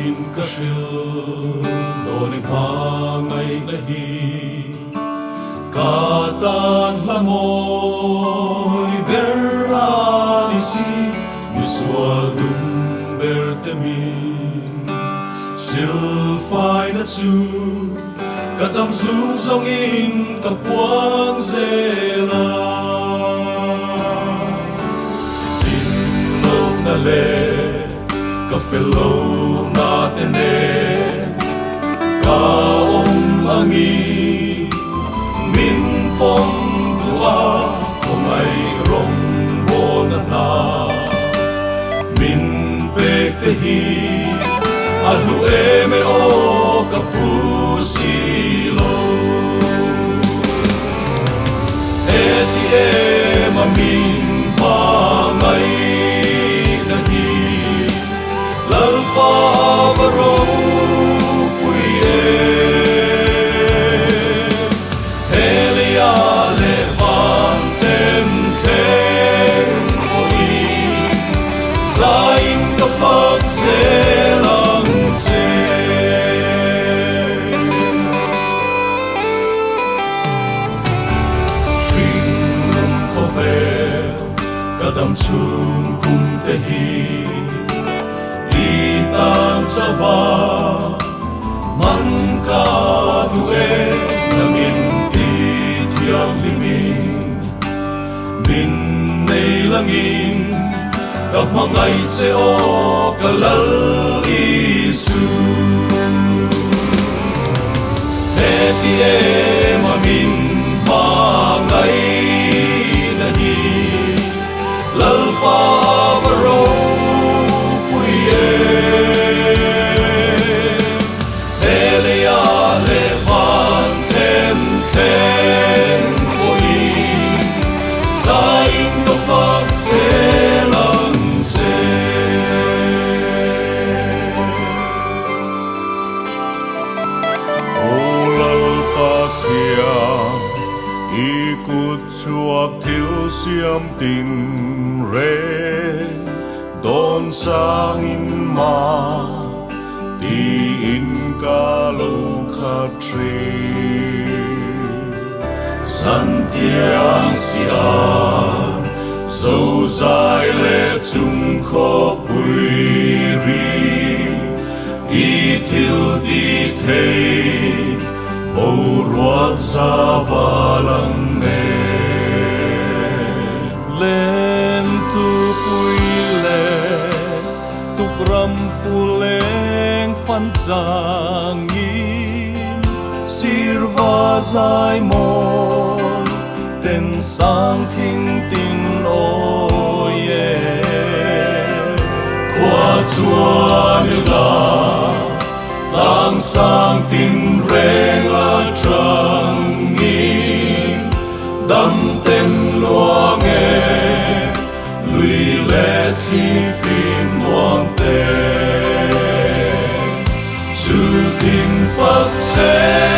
in ka hril dawning hmangai na hi katan hlamoy berani si miswal dum bertemin silfai na chu katam zung zong in kapuang zela Tinlog na le kafelo na tene kaom angi min pong tua kumay rong bona na min pek tehi alu eme o kapusilo eti ema min pangay nahi lalpa varo puye helia levantem tempoi zain kafak zelang ze Shring kovel kadam chung kum tehi Itam sava man ka duwe namin tiyang liming min nay langin kapmangay tseo kalal isu eti mamin mangay nahi lalpa varo Helia levantem tempoi zain kafak zelang ze Olal pakia ikut suap til siam ting re Don sangin ma Di in kalau katri Santiang siang So zai le tung ko puiri I til di te O ruat sa valang ne Len tu puile Tuk rampuleng fan zangin Sirva zai mon Ten sang ting tin oye Qua chuan la Tang sang tin reng a trangin Dam ten luang e Lui le thi phim muang te Chu tin phật sẽ